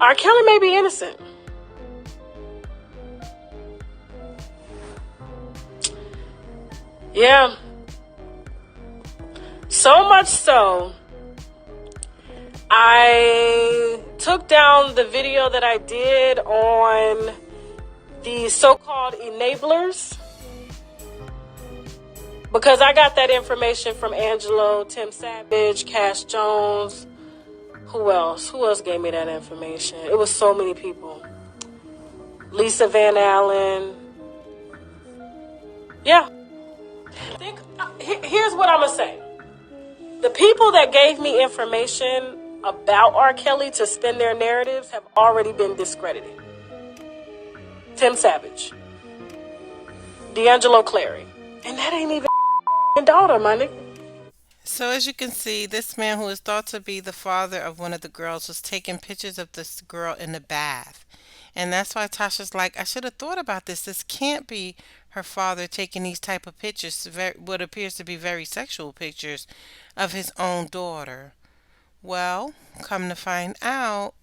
R. Kelly may be innocent. Yeah. So much so, I took down the video that I did on the so-called enablers because I got that information from Angelo, Tim Savage, Cash Jones. Who else? Who else gave me that information? It was so many people. Lisa Van Allen. Yeah. Here's what I'm going to say. The people that gave me information about R. Kelly to spin their narratives have already been discredited. Tim Savage. D'Angelo Clary. And that ain't even daughter, my nigga. So as you can see, this man who is thought to be the father of one of the girls was taking pictures of this girl in the bath. And that's why Tasha's like, I should have thought about this. This can't be her father taking these type of pictures, what appears to be very sexual pictures of his own daughter. Well, come to find out,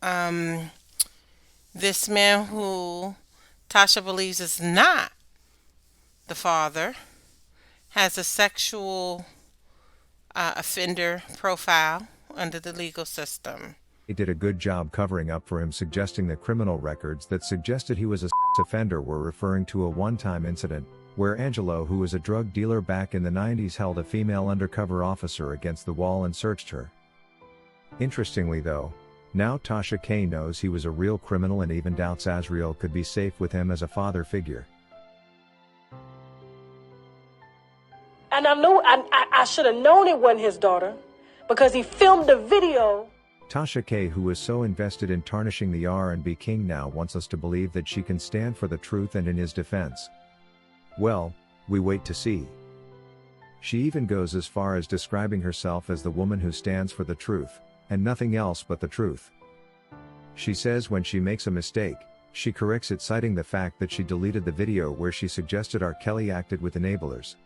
this man who Tasha believes is not the father has a sexual offender profile under the legal system. He did a good job covering up for him, suggesting the criminal records that suggested he was a offender were referring to a one-time incident, where Angelo, who was a drug dealer back in the 90s, held a female undercover officer against the wall and searched her. Interestingly though, now Tasha K knows he was a real criminal and even doubts Azriel could be safe with him as a father figure. And I should have known it wasn't his daughter because he filmed the video. Tasha K, who is so invested in tarnishing the R&B king, now wants us to believe that she can stand for the truth and in his defense. Well, we wait to see. She even goes as far as describing herself as the woman who stands for the truth, and nothing else but the truth. She says when she makes a mistake, she corrects it, citing the fact that she deleted the video where she suggested R. Kelly acted with enablers.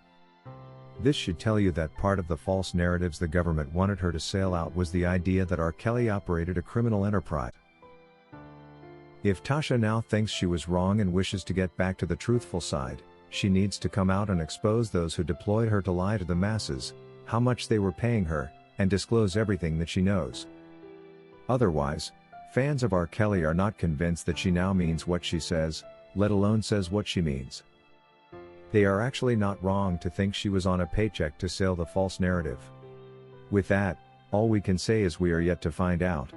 This should tell you that part of the false narratives the government wanted her to sail out was the idea that R. Kelly operated a criminal enterprise. If Tasha now thinks she was wrong and wishes to get back to the truthful side, she needs to come out and expose those who deployed her to lie to the masses, how much they were paying her, and disclose everything that she knows. Otherwise, fans of R. Kelly are not convinced that she now means what she says, let alone says what she means. They are actually not wrong to think she was on a paycheck to sail the false narrative. With that, all we can say is we are yet to find out.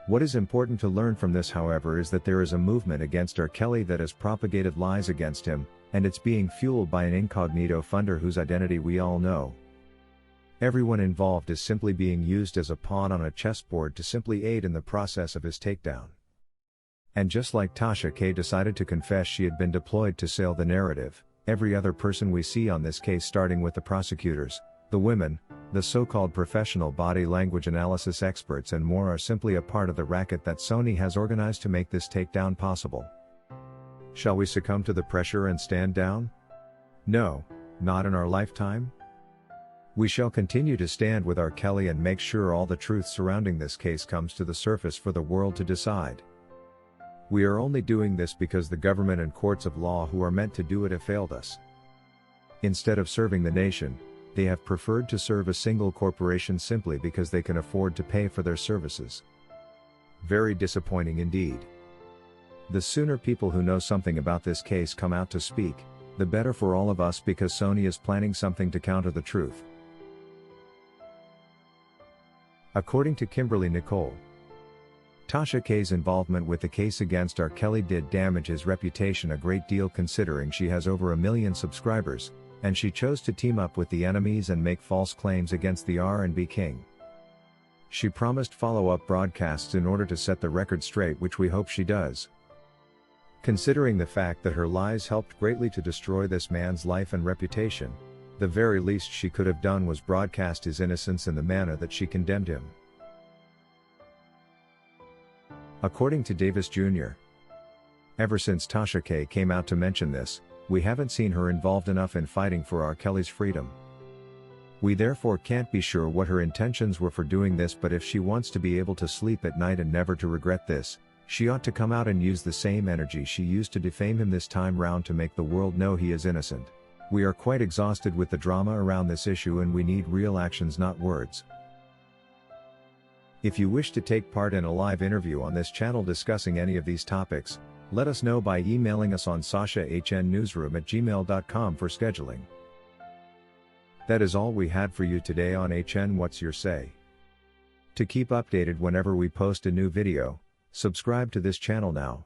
What is important to learn from this, however, is that there is a movement against R. Kelly that has propagated lies against him, and it's being fueled by an incognito funder whose identity we all know. Everyone involved is simply being used as a pawn on a chessboard to simply aid in the process of his takedown. And just like Tasha K decided to confess she had been deployed to sail the narrative, every other person we see on this case, starting with the prosecutors, the women, the so-called professional body language analysis experts and more, are simply a part of the racket that Sony has organized to make this takedown possible. Shall we succumb to the pressure and stand down? No, not in our lifetime. We shall continue to stand with R. Kelly and make sure all the truth surrounding this case comes to the surface for the world to decide. We are only doing this because the government and courts of law who are meant to do it have failed us. Instead of serving the nation, they have preferred to serve a single corporation simply because they can afford to pay for their services. Very disappointing indeed. The sooner people who know something about this case come out to speak, the better for all of us, because Sony is planning something to counter the truth. According to Kimberly Nicole, Tasha K's involvement with the case against R. Kelly did damage his reputation a great deal, considering she has over 1 million subscribers, and she chose to team up with the enemies and make false claims against the R&B king. She promised follow-up broadcasts in order to set the record straight, which we hope she does. Considering the fact that her lies helped greatly to destroy this man's life and reputation, the very least she could have done was broadcast his innocence in the manner that she condemned him. According to Davis Jr., ever since Tasha K came out to mention this, we haven't seen her involved enough in fighting for R. Kelly's freedom. We therefore can't be sure what her intentions were for doing this, but if she wants to be able to sleep at night and never to regret this, she ought to come out and use the same energy she used to defame him this time round to make the world know he is innocent. We are quite exhausted with the drama around this issue and we need real actions, not words. If you wish to take part in a live interview on this channel discussing any of these topics, let us know by emailing us on sashahnnewsroom@gmail.com for scheduling. That is all we had for you today on HN What's Your Say. To keep updated whenever we post a new video, subscribe to this channel now.